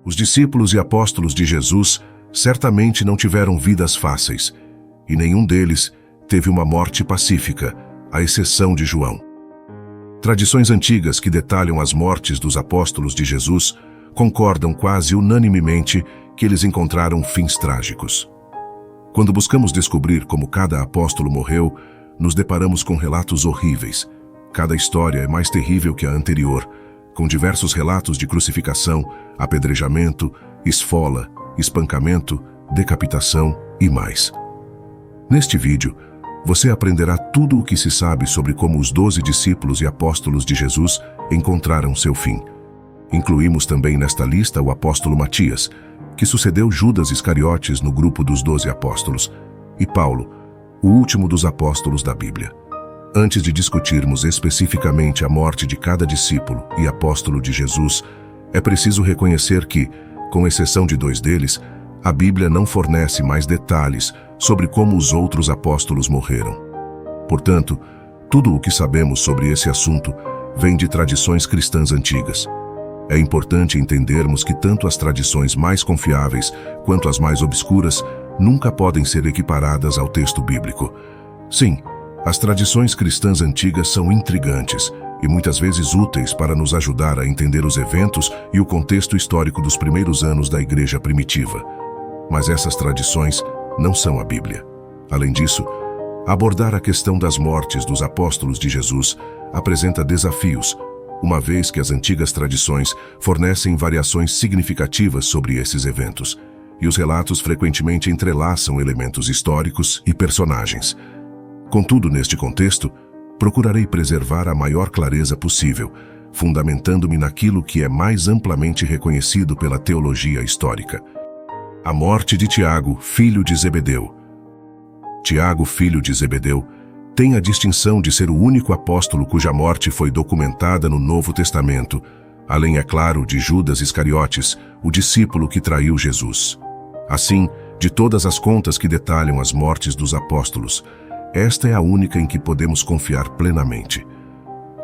Os discípulos e apóstolos de Jesus certamente não tiveram vidas fáceis, e nenhum deles teve uma morte pacífica, à exceção de João. Tradições antigas que detalham as mortes dos apóstolos de Jesus concordam quase unanimemente que eles encontraram fins trágicos. Quando buscamos descobrir como cada apóstolo morreu, nos deparamos com relatos horríveis. Cada história é mais terrível que a anterior, com diversos relatos de crucificação, apedrejamento, esfola, espancamento, decapitação e mais. Neste vídeo, você aprenderá tudo o que se sabe sobre como os 12 discípulos e apóstolos de Jesus encontraram seu fim. Incluímos também nesta lista o apóstolo Matias, que sucedeu Judas Iscariotes no grupo dos 12 apóstolos, e Paulo, o último dos apóstolos da Bíblia. Antes de discutirmos especificamente a morte de cada discípulo e apóstolo de Jesus, é preciso reconhecer que, com exceção de 2 deles, a Bíblia não fornece mais detalhes sobre como os outros apóstolos morreram. Portanto, tudo o que sabemos sobre esse assunto vem de tradições cristãs antigas. É importante entendermos que tanto as tradições mais confiáveis quanto as mais obscuras nunca podem ser equiparadas ao texto bíblico. Sim, as tradições cristãs antigas são intrigantes e muitas vezes úteis para nos ajudar a entender os eventos e o contexto histórico dos primeiros anos da Igreja primitiva. Mas essas tradições não são a Bíblia. Além disso, abordar a questão das mortes dos apóstolos de Jesus apresenta desafios, uma vez que as antigas tradições fornecem variações significativas sobre esses eventos, e os relatos frequentemente entrelaçam elementos históricos e personagens. Contudo, neste contexto, procurarei preservar a maior clareza possível, fundamentando-me naquilo que é mais amplamente reconhecido pela teologia histórica. A morte de Tiago, filho de Zebedeu. Tiago, filho de Zebedeu, tem a distinção de ser o único apóstolo cuja morte foi documentada no Novo Testamento, além, é claro, de Judas Iscariotes, o discípulo que traiu Jesus. Assim, de todas as contas que detalham as mortes dos apóstolos, esta é a única em que podemos confiar plenamente.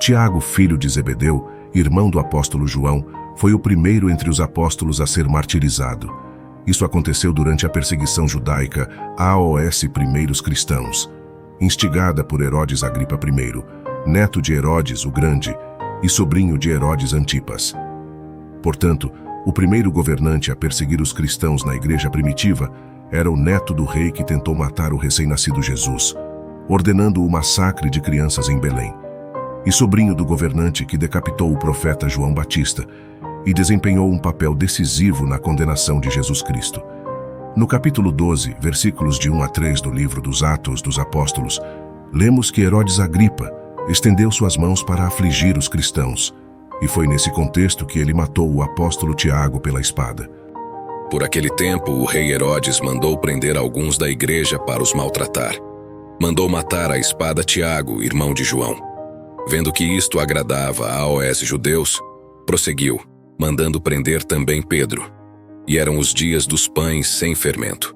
Tiago, filho de Zebedeu, irmão do apóstolo João, foi o primeiro entre os apóstolos a ser martirizado. Isso aconteceu durante a perseguição judaica aos primeiros cristãos, instigada por Herodes Agripa I, neto de Herodes o Grande e sobrinho de Herodes Antipas. Portanto, o primeiro governante a perseguir os cristãos na igreja primitiva era o neto do rei que tentou matar o recém-nascido Jesus, ordenando o massacre de crianças em Belém, e sobrinho do governante que decapitou o profeta João Batista e desempenhou um papel decisivo na condenação de Jesus Cristo. No capítulo 12, versículos de 1 a 3 do livro dos Atos dos Apóstolos, lemos que Herodes Agripa estendeu suas mãos para afligir os cristãos, e foi nesse contexto que ele matou o apóstolo Tiago pela espada. Por aquele tempo, o rei Herodes mandou prender alguns da igreja para os maltratar. Mandou matar à espada Tiago, irmão de João. Vendo que isto agradava aos judeus, prosseguiu, mandando prender também Pedro. E eram os dias dos pães sem fermento.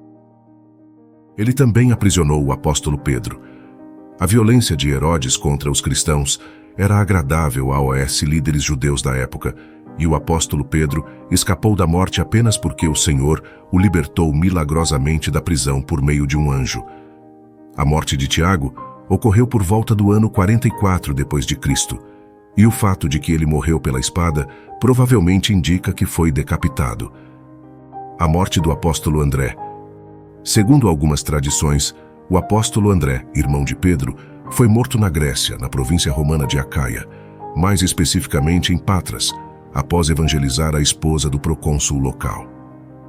Ele também aprisionou o apóstolo Pedro. A violência de Herodes contra os cristãos era agradável aos líderes judeus da época, e o apóstolo Pedro escapou da morte apenas porque o Senhor o libertou milagrosamente da prisão por meio de um anjo. A morte de Tiago ocorreu por volta do ano 44 depois de Cristo, e o fato de que ele morreu pela espada provavelmente indica que foi decapitado. A morte do apóstolo André. Segundo algumas tradições, o apóstolo André, irmão de Pedro, foi morto na Grécia, na província romana de Acaia, mais especificamente em Patras, após evangelizar a esposa do procônsul local.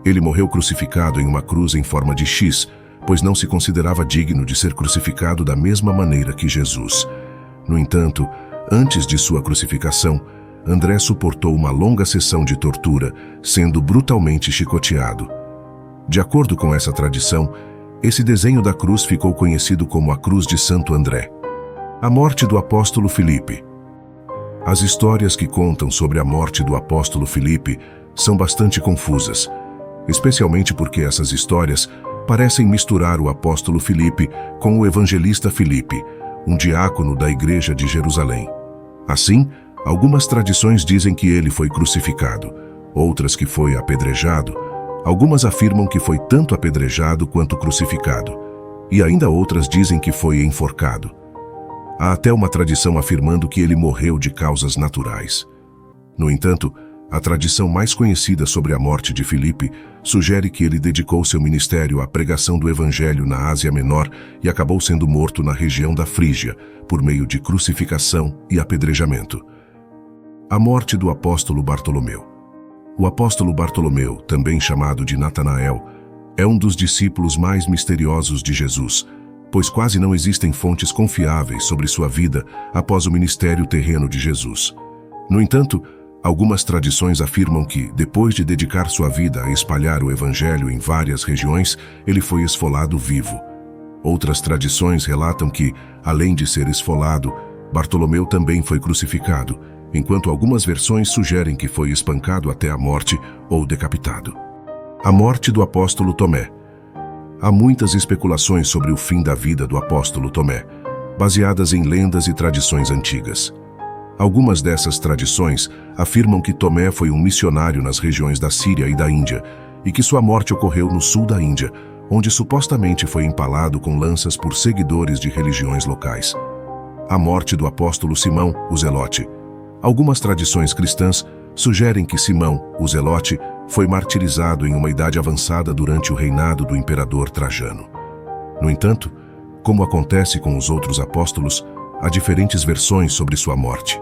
Ele morreu crucificado em uma cruz em forma de X, pois não se considerava digno de ser crucificado da mesma maneira que Jesus. No entanto, antes de sua crucificação, André suportou uma longa sessão de tortura, sendo brutalmente chicoteado. De acordo com essa tradição, esse desenho da cruz ficou conhecido como a Cruz de Santo André. A morte do apóstolo Filipe. As histórias que contam sobre a morte do apóstolo Filipe são bastante confusas, especialmente porque essas histórias parecem misturar o apóstolo Filipe com o evangelista Filipe, um diácono da igreja de Jerusalém. Assim, algumas tradições dizem que ele foi crucificado, outras que foi apedrejado, algumas afirmam que foi tanto apedrejado quanto crucificado, e ainda outras dizem que foi enforcado. Há até uma tradição afirmando que ele morreu de causas naturais. No entanto, a tradição mais conhecida sobre a morte de Filipe sugere que ele dedicou seu ministério à pregação do Evangelho na Ásia Menor e acabou sendo morto na região da Frígia, por meio de crucificação e apedrejamento. A morte do apóstolo Bartolomeu. O apóstolo Bartolomeu, também chamado de Natanael, é um dos discípulos mais misteriosos de Jesus, pois quase não existem fontes confiáveis sobre sua vida após o ministério terreno de Jesus. No entanto, algumas tradições afirmam que, depois de dedicar sua vida a espalhar o Evangelho em várias regiões, ele foi esfolado vivo. Outras tradições relatam que, além de ser esfolado, Bartolomeu também foi crucificado, enquanto algumas versões sugerem que foi espancado até a morte ou decapitado. A morte do apóstolo Tomé. Há muitas especulações sobre o fim da vida do apóstolo Tomé, baseadas em lendas e tradições antigas. Algumas dessas tradições afirmam que Tomé foi um missionário nas regiões da Síria e da Índia, e que sua morte ocorreu no sul da Índia, onde supostamente foi empalado com lanças por seguidores de religiões locais. A morte do apóstolo Simão, o Zelote. Algumas tradições cristãs sugerem que Simão, o Zelote, foi martirizado em uma idade avançada durante o reinado do imperador Trajano. No entanto, como acontece com os outros apóstolos, há diferentes versões sobre sua morte.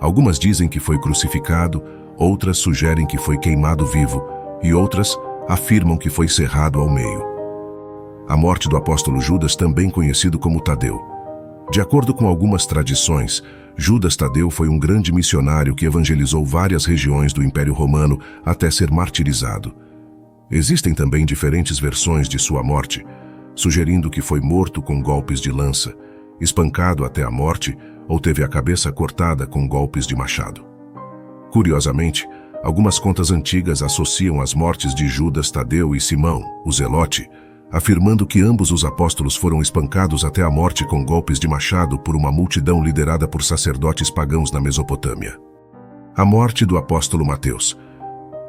Algumas dizem que foi crucificado, outras sugerem que foi queimado vivo, e outras afirmam que foi cerrado ao meio. A morte do apóstolo Judas, também conhecido como Tadeu. De acordo com algumas tradições, Judas Tadeu foi um grande missionário que evangelizou várias regiões do Império Romano até ser martirizado. Existem também diferentes versões de sua morte, sugerindo que foi morto com golpes de lança, espancado até a morte ou teve a cabeça cortada com golpes de machado. Curiosamente, algumas contas antigas associam as mortes de Judas Tadeu e Simão, o Zelote, afirmando que ambos os apóstolos foram espancados até a morte com golpes de machado por uma multidão liderada por sacerdotes pagãos na Mesopotâmia. A morte do apóstolo Mateus.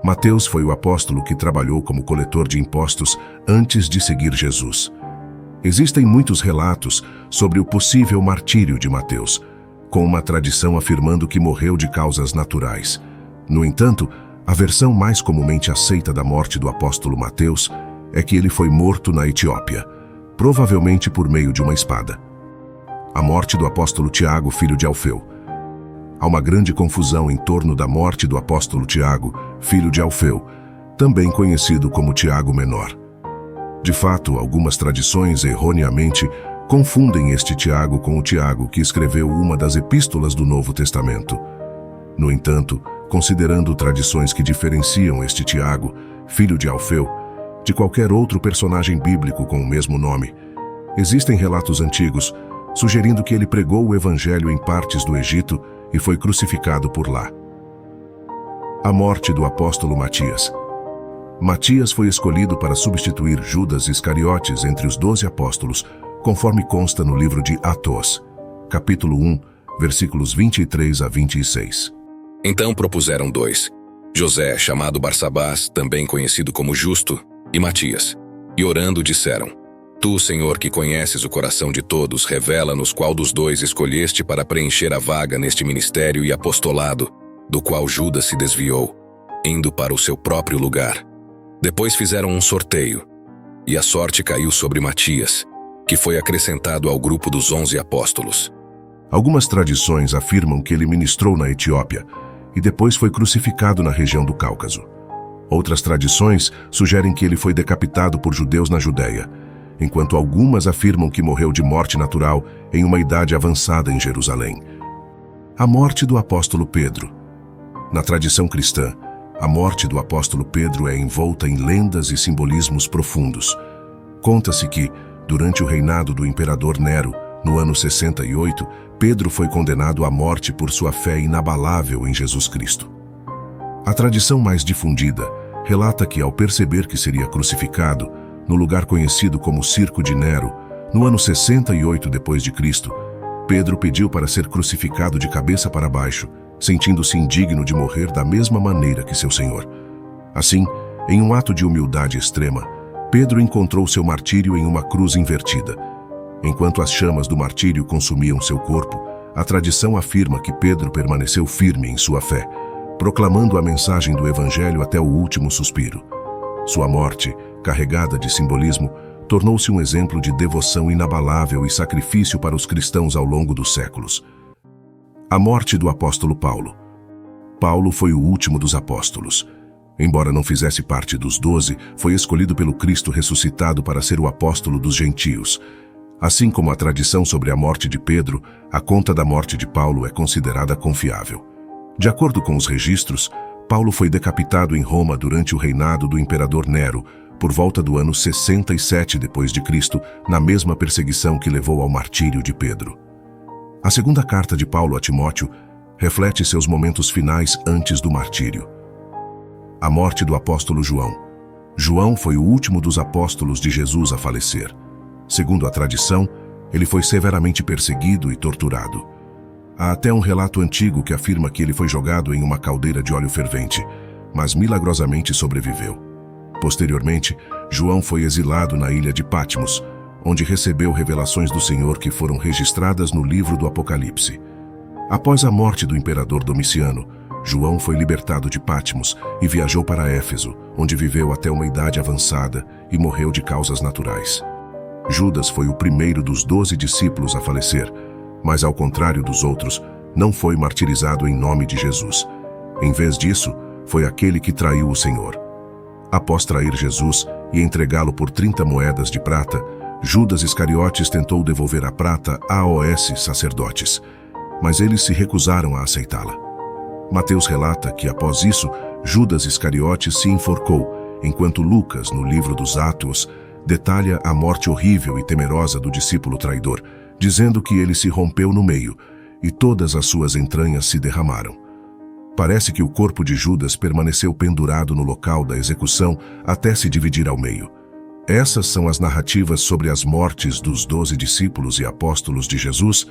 Mateus foi o apóstolo que trabalhou como coletor de impostos antes de seguir Jesus. Existem muitos relatos sobre o possível martírio de Mateus, com uma tradição afirmando que morreu de causas naturais. No entanto, a versão mais comumente aceita da morte do apóstolo Mateus é que ele foi morto na Etiópia, provavelmente por meio de uma espada. A morte do apóstolo Tiago, filho de Alfeu. Há uma grande confusão em torno da morte do apóstolo Tiago, filho de Alfeu, também conhecido como Tiago Menor. De fato, algumas tradições erroneamente confundem este Tiago com o Tiago que escreveu uma das epístolas do Novo Testamento. No entanto, considerando tradições que diferenciam este Tiago, filho de Alfeu, de qualquer outro personagem bíblico com o mesmo nome, existem relatos antigos sugerindo que ele pregou o Evangelho em partes do Egito e foi crucificado por lá. A morte do apóstolo Matias. Matias foi escolhido para substituir Judas Iscariotes entre os 12 apóstolos, conforme consta no livro de Atos, capítulo 1, versículos 23 a 26. Então propuseram dois, José, chamado Barsabás, também conhecido como Justo, e Matias, e orando disseram: Tu, Senhor, que conheces o coração de todos, revela-nos qual dos dois escolheste para preencher a vaga neste ministério e apostolado, do qual Judas se desviou, indo para o seu próprio lugar. Depois fizeram um sorteio, e a sorte caiu sobre Matias, que foi acrescentado ao grupo dos 11 apóstolos. Algumas tradições afirmam que ele ministrou na Etiópia e depois foi crucificado na região do Cáucaso. Outras tradições sugerem que ele foi decapitado por judeus na Judéia, enquanto algumas afirmam que morreu de morte natural em uma idade avançada em Jerusalém. A morte do apóstolo Pedro. Na tradição cristã, a morte do apóstolo Pedro é envolta em lendas e simbolismos profundos. Conta-se que, durante o reinado do imperador Nero, no ano 68, Pedro foi condenado à morte por sua fé inabalável em Jesus Cristo. A tradição mais difundida relata que, ao perceber que seria crucificado, no lugar conhecido como Circo de Nero, no ano 68 d.C., Pedro pediu para ser crucificado de cabeça para baixo, sentindo-se indigno de morrer da mesma maneira que seu Senhor. Assim, em um ato de humildade extrema, Pedro encontrou seu martírio em uma cruz invertida. Enquanto as chamas do martírio consumiam seu corpo, a tradição afirma que Pedro permaneceu firme em sua fé, proclamando a mensagem do Evangelho até o último suspiro. Sua morte, carregada de simbolismo, tornou-se um exemplo de devoção inabalável e sacrifício para os cristãos ao longo dos séculos. A morte do apóstolo Paulo. Paulo foi o último dos apóstolos. Embora não fizesse parte dos 12, foi escolhido pelo Cristo ressuscitado para ser o apóstolo dos gentios. Assim como a tradição sobre a morte de Pedro, a conta da morte de Paulo é considerada confiável. De acordo com os registros, Paulo foi decapitado em Roma durante o reinado do imperador Nero, por volta do ano 67 d.C., na mesma perseguição que levou ao martírio de Pedro. A segunda carta de Paulo a Timóteo reflete seus momentos finais antes do martírio. A morte do apóstolo João. João foi o último dos apóstolos de Jesus a falecer. Segundo a tradição, ele foi severamente perseguido e torturado. Há até um relato antigo que afirma que ele foi jogado em uma caldeira de óleo fervente, mas milagrosamente sobreviveu. Posteriormente, João foi exilado na ilha de Patmos, onde recebeu revelações do Senhor que foram registradas no livro do Apocalipse. Após a morte do imperador Domiciano, João foi libertado de Patmos e viajou para Éfeso, onde viveu até uma idade avançada e morreu de causas naturais. Judas foi o primeiro dos 12 discípulos a falecer, mas ao contrário dos outros, não foi martirizado em nome de Jesus. Em vez disso, foi aquele que traiu o Senhor. Após trair Jesus e entregá-lo por 30 moedas de prata, Judas Iscariotes tentou devolver a prata aos sacerdotes, mas eles se recusaram a aceitá-la. Mateus relata que, após isso, Judas Iscariotes se enforcou, enquanto Lucas, no livro dos Atos, detalha a morte horrível e temerosa do discípulo traidor, dizendo que ele se rompeu no meio e todas as suas entranhas se derramaram. Parece que o corpo de Judas permaneceu pendurado no local da execução até se dividir ao meio. Essas são as narrativas sobre as mortes dos 12 discípulos e apóstolos de Jesus,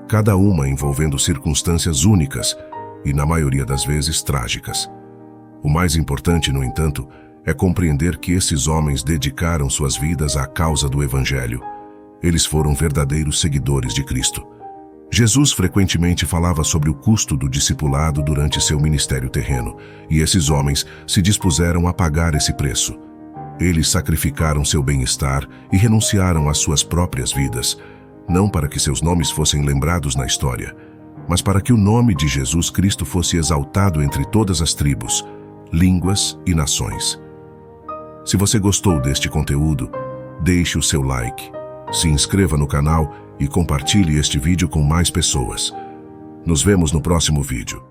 cada uma envolvendo circunstâncias únicas e, na maioria das vezes, trágicas. O mais importante, no entanto, é compreender que esses homens dedicaram suas vidas à causa do Evangelho. Eles foram verdadeiros seguidores de Cristo. Jesus frequentemente falava sobre o custo do discipulado durante seu ministério terreno, e esses homens se dispuseram a pagar esse preço. Eles sacrificaram seu bem-estar e renunciaram às suas próprias vidas, não para que seus nomes fossem lembrados na história, mas para que o nome de Jesus Cristo fosse exaltado entre todas as tribos, línguas e nações. Se você gostou deste conteúdo, deixe o seu like, se inscreva no canal e compartilhe este vídeo com mais pessoas. Nos vemos no próximo vídeo.